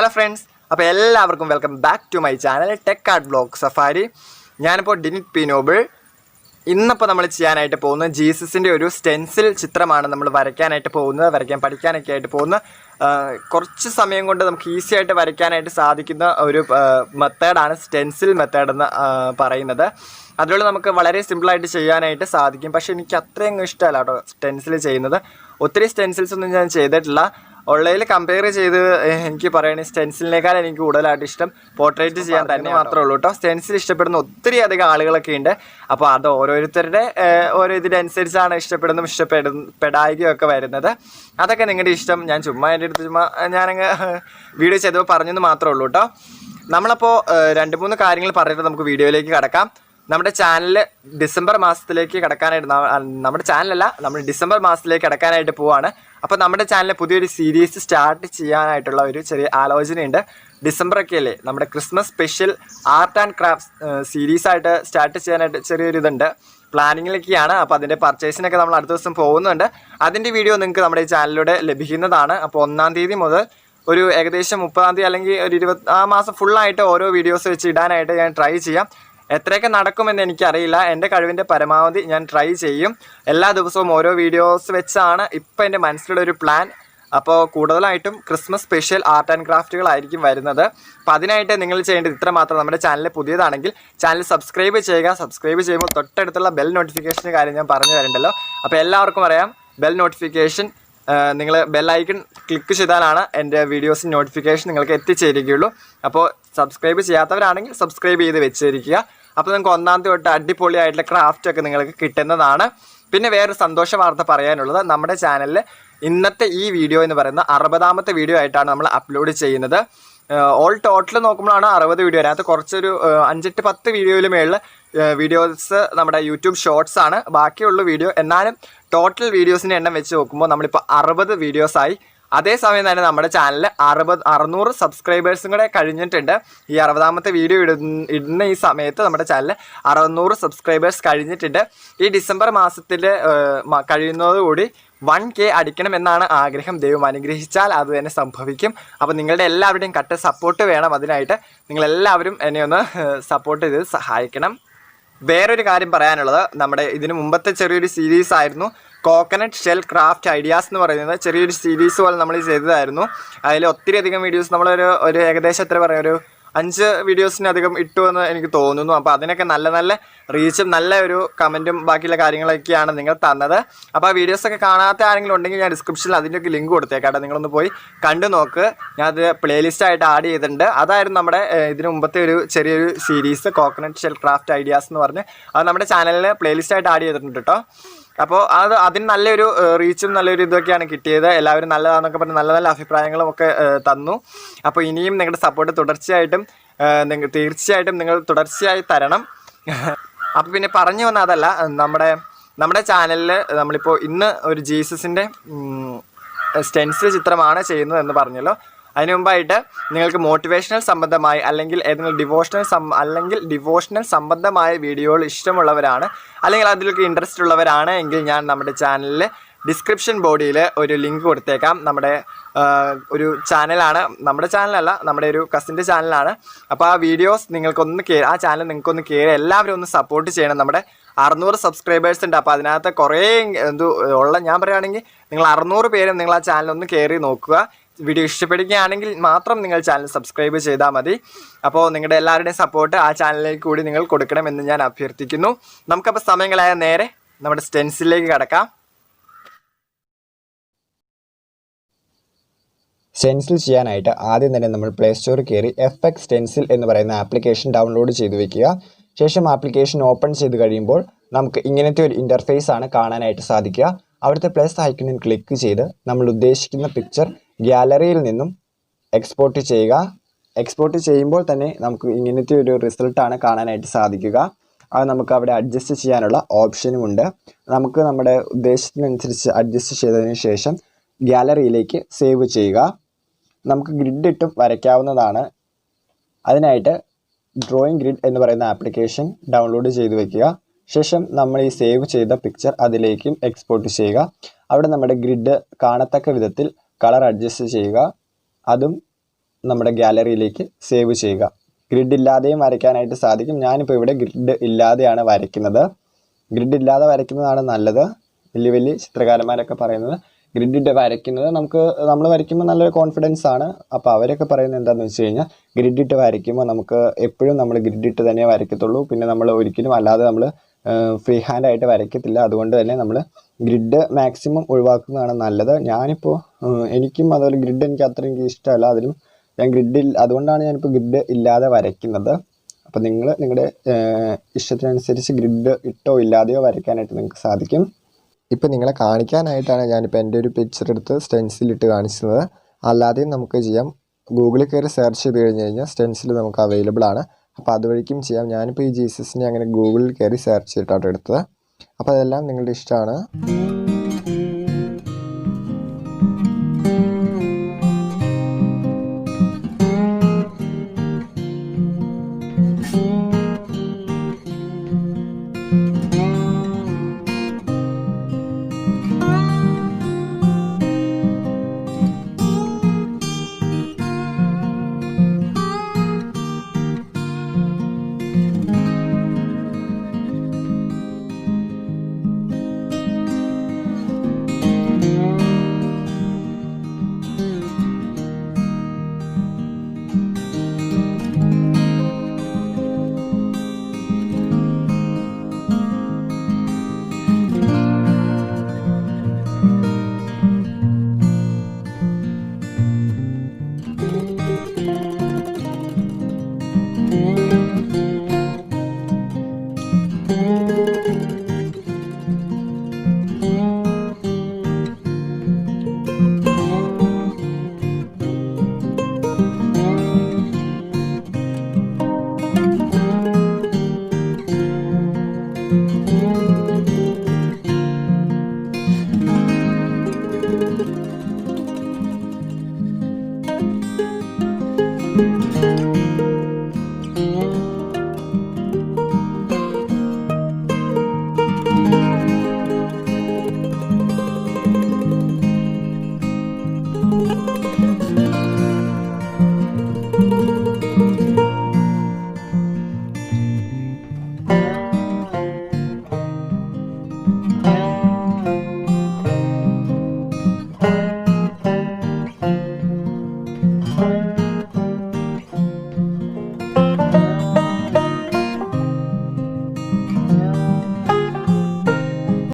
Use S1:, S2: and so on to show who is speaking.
S1: Hello friends, welcome back to my channel Tech Art Vlog Safari. I am Dinite Pinoble. ഇന്നിപ്പോൾ നമ്മൾ ചെയ്യാനായിട്ട് പോകുന്നത് ജീസസിന്റെ ഒരു സ്റ്റെൻസിൽ ചിത്രമാണ് നമ്മൾ വരയ്ക്കാനായിട്ട് പോകുന്നത് പഠിക്കാനൊക്കെ ആയിട്ട് പോകുന്ന കുറച്ച് സമയം കൊണ്ട് നമുക്ക് ഈസി ആയിട്ട് വരയ്ക്കാനായിട്ട് സാധിക്കുന്ന ഒരു മെത്തേഡാണ് സ്റ്റെൻസിൽ മെത്തേഡ് എന്ന് പറയുന്നത്. അതുകൊണ്ട് നമുക്ക് വളരെ സിമ്പിൾ ആയിട്ട് ചെയ്യാനായിട്ട് സാധിക്കും. പക്ഷേ എനിക്ക് അത്രയും ഇഷ്ടമല്ല കേട്ടോ സ്റ്റെൻസിൽ ചെയ്യുന്നത്. ഒത്തിരി സ്റ്റെൻസിൽസ് ഒന്നും ഞാൻ ചെയ്തിട്ടില്ല. ഓൺലൈനിൽ കമ്പയർ ചെയ്ത് എനിക്ക് പറയുകയാണെങ്കിൽ സ്റ്റെൻസിലിനേക്കാൾ എനിക്ക് കൂടുതലായിട്ട് ഇഷ്ടം പോർട്രേറ്റ് ചെയ്യാൻ തന്നെ മാത്രമേ ഉള്ളൂ കേട്ടോ. സ്റ്റെൻസിൽ ഇഷ്ടപ്പെടുന്ന ഒത്തിരി അധികം ആളുകളൊക്കെ ഉണ്ട്. അപ്പോൾ അത് ഓരോരുത്തരുടെ ഓരോ ഇതിനനുസരിച്ചാണ് ഇഷ്ടപ്പെടായികയും ഒക്കെ വരുന്നത്. അതൊക്കെ നിങ്ങളുടെ ഇഷ്ടം. ഞാൻ ചുമ്മാ എൻ്റെ അടുത്ത് ഞാനങ്ങ് വീഡിയോ ചെയ്തപ്പോൾ പറഞ്ഞെന്ന് മാത്രമേ ഉള്ളൂ കേട്ടോ. നമ്മളപ്പോൾ 2-3 കാര്യങ്ങൾ പറഞ്ഞിട്ട് നമുക്ക് വീഡിയോയിലേക്ക് കടക്കാം. നമ്മുടെ ചാനൽ ഡിസംബർ മാസത്തിലേക്ക് കിടക്കാനായിട്ട് നമ്മൾ ഡിസംബർ മാസത്തിലേക്ക് കിടക്കാനായിട്ട് പോവാണ്. അപ്പോൾ നമ്മുടെ ചാനലിൽ പുതിയൊരു സീരീസ് സ്റ്റാർട്ട് ചെയ്യാനായിട്ടുള്ള ഒരു ചെറിയ ആലോചനയുണ്ട്. ഡിസംബറൊക്കെ അല്ലേ, നമ്മുടെ Christmas special art and craft സീരീസായിട്ട് സ്റ്റാർട്ട് ചെയ്യാനായിട്ട് ചെറിയൊരു ഇതുണ്ട്, പ്ലാനിങ്ങിലൊക്കെയാണ്. അപ്പോൾ അതിൻ്റെ പർച്ചേസിനൊക്കെ നമ്മൾ അടുത്ത ദിവസം പോകുന്നുണ്ട്. അതിൻ്റെ വീഡിയോ നിങ്ങൾക്ക് നമ്മുടെ ഈ ചാനലിലൂടെ ലഭിക്കുന്നതാണ്. അപ്പോൾ 1-ാം തീയതി മുതൽ ഒരു ഏകദേശം 30-ാം തീയതി അല്ലെങ്കിൽ ഒരു 20 ആ മാസം ഫുള്ളായിട്ട് ഓരോ വീഡിയോസ് വെച്ച് ഇടാനായിട്ട് ഞാൻ ട്രൈ ചെയ്യാം. എത്രയൊക്കെ നടക്കുമെന്ന് എനിക്കറിയില്ല. എൻ്റെ കഴിവിൻ്റെ പരമാവധി ഞാൻ ട്രൈ ചെയ്യും. എല്ലാ ദിവസവും ഓരോ വീഡിയോസ് വെച്ചാണ് ഇപ്പോൾ എൻ്റെ മനസ്സിലുള്ള ഒരു പ്ലാൻ. അപ്പോൾ കൂടുതലായിട്ടും ക്രിസ്മസ് സ്പെഷ്യൽ ആർട്ട് ആൻഡ് ക്രാഫ്റ്റുകളായിരിക്കും വരുന്നത്. അപ്പോൾ അതിനായിട്ട് നിങ്ങൾ ചെയ്യേണ്ടത് ഇത്ര മാത്രം. നമ്മുടെ ചാനൽ പുതിയതാണെങ്കിൽ ചാനൽ സബ്സ്ക്രൈബ് ചെയ്യുക. സബ്സ്ക്രൈബ് ചെയ്യുമ്പോൾ തൊട്ടടുത്തുള്ള ബെൽ നോട്ടിഫിക്കേഷൻ്റെ കാര്യം ഞാൻ പറഞ്ഞു തരണ്ടല്ലോ. അപ്പോൾ എല്ലാവർക്കും അറിയാം, ബെൽ നോട്ടിഫിക്കേഷൻ നിങ്ങൾ ബെല്ലൈക്കൺ ക്ലിക്ക് ചെയ്താലാണ് എൻ്റെ വീഡിയോസിന് നോട്ടിഫിക്കേഷൻ നിങ്ങൾക്ക് എത്തിച്ചേരുകയുള്ളൂ. അപ്പോൾ സബ്സ്ക്രൈബ് ചെയ്യാത്തവരാണെങ്കിൽ സബ്സ്ക്രൈബ് ചെയ്ത് വെച്ചിരിക്കുക. അപ്പോൾ നിങ്ങൾക്ക് 1-ാം തീയതി തൊട്ട് അടിപൊളിയായിട്ടുള്ള ക്രാഫ്റ്റൊക്കെ നിങ്ങൾക്ക് കിട്ടുന്നതാണ്. പിന്നെ വേറൊരു സന്തോഷ വാർത്ത പറയാനുള്ളത്, നമ്മുടെ ചാനലിൽ ഇന്നത്തെ ഈ വീഡിയോ എന്ന് പറയുന്ന 60-ാമത്തെ വീഡിയോ ആയിട്ടാണ് നമ്മൾ അപ്ലോഡ് ചെയ്യുന്നത്. ഓൾ ടോട്ടൽ നോക്കുമ്പോഴാണ് 60 വീഡിയോ. അതിനകത്ത് കുറച്ചൊരു 5-10 വീഡിയോയിൽ മേളിൽ വീഡിയോസ് നമ്മുടെ യൂട്യൂബ് ഷോർട്സ് ആണ്. ബാക്കിയുള്ള വീഡിയോ എന്നാലും ടോട്ടൽ വീഡിയോസിൻ്റെ എണ്ണം വെച്ച് നോക്കുമ്പോൾ നമ്മളിപ്പോൾ 60 വീഡിയോസായി. അതേസമയം തന്നെ നമ്മുടെ ചാനലിൽ 600 സബ്സ്ക്രൈബേഴ്സും കൂടെ കഴിഞ്ഞിട്ടുണ്ട്. ഈ 60-ാമത്തെ വീഡിയോ ഇടുന്ന ഈ സമയത്ത് നമ്മുടെ ചാനലിൽ 600 സബ്സ്ക്രൈബേഴ്സ് കഴിഞ്ഞിട്ടുണ്ട്. ഈ ഡിസംബർ മാസത്തിൽ കഴിയുന്നതോടുകൂടി 1K അടിക്കണം എന്നാണ് ആഗ്രഹം. ദൈവം അനുഗ്രഹിച്ചാൽ അത് തന്നെ സംഭവിക്കും. അപ്പോൾ നിങ്ങളുടെ എല്ലാവരുടെയും കട്ട സപ്പോർട്ട് വേണം. അതിനായിട്ട് നിങ്ങളെല്ലാവരും എന്നെ ഒന്ന് സപ്പോർട്ട് ചെയ്ത് സഹായിക്കണം. വേറൊരു കാര്യം പറയാനുള്ളത്, നമ്മുടെ ഇതിന് മുമ്പത്തെ ചെറിയൊരു സീരീസ് ആയിരുന്നു കോക്കനട്ട് ഷെൽ ക്രാഫ്റ്റ് ഐഡിയാസ് എന്ന് പറയുന്നത്. ചെറിയൊരു സീരീസ് പോലെ നമ്മൾ ചെയ്തതായിരുന്നു. അതിൽ ഒത്തിരി അധികം വീഡിയോസ് നമ്മളൊരു ഏകദേശം എത്ര പറയാം, ഒരു 5 വീഡിയോസിനധികം ഇട്ടു എന്ന് എനിക്ക് തോന്നുന്നു. അപ്പോൾ അതിനൊക്കെ നല്ല റീച്ചും നല്ല ഒരു കമൻറ്റും ബാക്കിയുള്ള കാര്യങ്ങളൊക്കെയാണ് നിങ്ങൾ തന്നത്. അപ്പോൾ ആ വീഡിയോസൊക്കെ കാണാത്ത ആരെങ്കിലും ഉണ്ടെങ്കിൽ ഞാൻ ഡിസ്ക്രിപ്ഷനിൽ അതിൻ്റെയൊക്കെ ലിങ്ക് കൊടുത്തേക്കാട്ടെ, നിങ്ങളൊന്ന് പോയി കണ്ടു നോക്ക്. ഞാനത് പ്ലേലിസ്റ്റായിട്ട് ആഡ് ചെയ്തിട്ടുണ്ട്. അതായിരുന്നു നമ്മുടെ ഇതിന് മുമ്പത്തെ ഒരു ചെറിയൊരു series coconut shell craft ideas എന്ന് പറഞ്ഞ്. അത് നമ്മുടെ ചാനലിൽ പ്ലേലിസ്റ്റായിട്ട് ആഡ് ചെയ്തിട്ടുണ്ട് കേട്ടോ. അപ്പോൾ അതിന് നല്ലൊരു റീച്ചും നല്ലൊരു ഇതൊക്കെയാണ് കിട്ടിയത്. എല്ലാവരും നല്ലതാണെന്നൊക്കെ പറഞ്ഞ് നല്ല അഭിപ്രായങ്ങളും ഒക്കെ തന്നു. അപ്പോൾ ഇനിയും നിങ്ങളുടെ സപ്പോർട്ട് തീർച്ചയായിട്ടും നിങ്ങൾ തുടർച്ചയായി തരണം. അപ്പോൾ പിന്നെ പറഞ്ഞു വന്ന അതല്ല, നമ്മുടെ ചാനലിൽ നമ്മളിപ്പോൾ ഇന്ന് ഒരു ജീസസിൻ്റെ സ്റ്റെൻസിൽ ചിത്രമാണ് ചെയ്യുന്നത് എന്ന് പറഞ്ഞല്ലോ. അതിന് മുമ്പായിട്ട് നിങ്ങൾക്ക് മോട്ടിവേഷണൽ സംബന്ധമായി അല്ലെങ്കിൽ ഏതെങ്കിലും ഡിവോഷണൽ സംബന്ധമായ വീഡിയോകൾ ഇഷ്ടമുള്ളവരാണ്, അല്ലെങ്കിൽ അതിലൊക്കെ ഇൻട്രസ്റ്റ് ഉള്ളവരാണ് എങ്കിൽ ഞാൻ നമ്മുടെ ചാനലിൽ ഡിസ്ക്രിപ്ഷൻ ബോഡിയിൽ ഒരു ലിങ്ക് കൊടുത്തേക്കാം. നമ്മുടെ ഒരു ചാനലാണ്, നമ്മുടെ ചാനലല്ല, നമ്മുടെ ഒരു കസിൻ്റെ ചാനലാണ്. അപ്പോൾ ആ വീഡിയോസ് ആ ചാനൽ നിങ്ങൾക്കൊന്ന് കയറി എല്ലാവരും ഒന്ന് സപ്പോർട്ട് ചെയ്യണം. നമ്മുടെ 600 സബ്സ്ക്രൈബേഴ്സ് ഉണ്ട്. അപ്പോൾ അതിനകത്ത് കുറേ ഞാൻ പറയുകയാണെങ്കിൽ നിങ്ങൾ 600 പേരും നിങ്ങൾ ആ ചാനലൊന്ന് കയറി നോക്കുക. വീഡിയോ ഇഷ്ടപ്പെടുകയാണെങ്കിൽ മാത്രം നിങ്ങൾ ചാനൽ സബ്സ്ക്രൈബ് ചെയ്താൽ മതി. അപ്പോൾ നിങ്ങളുടെ എല്ലാവരുടെയും സപ്പോർട്ട് ആ ചാനലിലേക്ക് കൂടി നിങ്ങൾ കൊടുക്കണമെന്ന് ഞാൻ അഭ്യർത്ഥിക്കുന്നു. നമുക്കപ്പോൾ സമയങ്ങളായ നേരെ നമ്മുടെ സ്റ്റെൻസിലേക്ക് കടക്കാം.
S2: സ്റ്റെൻസിൽ ചെയ്യാനായിട്ട് ആദ്യം തന്നെ നമ്മൾ പ്ലേ സ്റ്റോറിൽ കയറി FX സ്റ്റെൻസിൽ എന്ന് പറയുന്ന ആപ്ലിക്കേഷൻ ഡൗൺലോഡ് ചെയ്ത് വെക്കുക. ശേഷം ആപ്ലിക്കേഷൻ ഓപ്പൺ ചെയ്ത് കഴിയുമ്പോൾ നമുക്ക് ഇങ്ങനത്തെ ഒരു ഇൻ്റർഫേസ് ആണ് കാണാനായിട്ട് സാധിക്കുക. അവിടുത്തെ പ്ലസ് ഐക്കണിൽ ക്ലിക്ക് ചെയ്ത് നമ്മൾ ഉദ്ദേശിക്കുന്ന പിക്ചർ ഗ്യാലറിയിൽ നിന്നും എക്സ്പോർട്ട് ചെയ്യുക. എക്സ്പോർട്ട് ചെയ്യുമ്പോൾ തന്നെ നമുക്ക് ഇങ്ങനത്തെ ഒരു റിസൾട്ടാണ് കാണാനായിട്ട് സാധിക്കുക. അത് നമുക്ക് അവിടെ അഡ്ജസ്റ്റ് ചെയ്യാനുള്ള ഓപ്ഷനുമുണ്ട്. നമുക്ക് നമ്മുടെ ഉദ്ദേശത്തിനനുസരിച്ച് അഡ്ജസ്റ്റ് ചെയ്തതിന് ശേഷം ഗ്യാലറിയിലേക്ക് സേവ് ചെയ്യുക. നമുക്ക് ഗ്രിഡ് ഇട്ടും വരയ്ക്കാവുന്നതാണ്. അതിനായിട്ട് ഡ്രോയിങ് ഗ്രിഡ് എന്ന് പറയുന്ന ആപ്ലിക്കേഷൻ ഡൗൺലോഡ് ചെയ്ത് വയ്ക്കുക. ശേഷം നമ്മൾ ഈ സേവ് ചെയ്ത പിക്ചർ അതിലേക്കും എക്സ്പോർട്ട് ചെയ്യുക. അവിടെ നമ്മുടെ ഗ്രിഡ് കാണത്തക്ക വിധത്തിൽ കളർ അഡ്ജസ്റ്റ് ചെയ്യുക. അതും നമ്മുടെ ഗാലറിയിലേക്ക് സേവ് ചെയ്യുക. ഗ്രിഡ് ഇല്ലാതെയും വരയ്ക്കാനായിട്ട് സാധിക്കും. ഞാനിപ്പോൾ ഇവിടെ ഗ്രിഡ് ഇല്ലാതെയാണ് വരയ്ക്കുന്നത്. ഗ്രിഡ് ഇല്ലാതെ വരയ്ക്കുന്നതാണ് നല്ലത്. വലിയ വലിയ ചിത്രകാരന്മാരൊക്കെ പറയുന്നത് ഗ്രിഡ് ഇട്ട് വരയ്ക്കുന്നത് നമ്മൾ വരയ്ക്കുമ്പോൾ നല്ലൊരു കോൺഫിഡൻസ് ആണ്. അപ്പോൾ അവരൊക്കെ പറയുന്നത് എന്താണെന്ന് വെച്ച് കഴിഞ്ഞാൽ ഗ്രിഡ് ഇട്ട് വരയ്ക്കുമ്പോൾ നമുക്ക് എപ്പോഴും നമ്മൾ ഗ്രിഡ് ഇട്ട് തന്നെ വരയ്ക്കത്തുള്ളൂ. പിന്നെ നമ്മൾ ഒരിക്കലും അല്ലാതെ നമ്മൾ ഫ്രീ ഹാൻഡായിട്ട് വരയ്ക്കത്തില്ല. അതുകൊണ്ട് തന്നെ നമ്മൾ ഗ്രിഡ് മാക്സിമം ഒഴിവാക്കുന്നതാണ് നല്ലത്. ഞാനിപ്പോൾ എനിക്കും അതുപോലെ ഗ്രിഡ് എനിക്ക് അത്രയും ഇഷ്ടമല്ല. അതിലും ഞാൻ അതുകൊണ്ടാണ് ഞാനിപ്പോൾ ഗ്രിഡ് ഇല്ലാതെ വരയ്ക്കുന്നത്. അപ്പോൾ നിങ്ങൾ നിങ്ങളുടെ ഇഷ്ടത്തിനനുസരിച്ച് ഗ്രിഡ് ഇട്ടോ ഇല്ലാതെയോ വരയ്ക്കാനായിട്ട് നിങ്ങൾക്ക് സാധിക്കും. ഇപ്പോൾ നിങ്ങളെ കാണിക്കാനായിട്ടാണ് ഞാനിപ്പോൾ എൻ്റെ ഒരു പിക്ചർ എടുത്ത് സ്റ്റെൻസിലിട്ട് കാണിച്ചത്. അല്ലാതെയും നമുക്ക് ചെയ്യാം. ഗൂഗിളിൽ കയറി സെർച്ച് ചെയ്ത് കഴിഞ്ഞ് കഴിഞ്ഞാൽ സ്റ്റെൻസിൽ നമുക്ക് അവൈലബിൾ ആണ്. അപ്പോൾ അതുവഴിക്കും ചെയ്യാം. ഞാനിപ്പോൾ ഈ ജീസസിനെ അങ്ങനെ ഗൂഗിളിൽ കയറി സെർച്ച് ചെയ്തിട്ടാണ് എടുത്തത്. അപ്പോൾ അതെല്ലാം നിങ്ങളുടെ ഇഷ്ടമാണ്.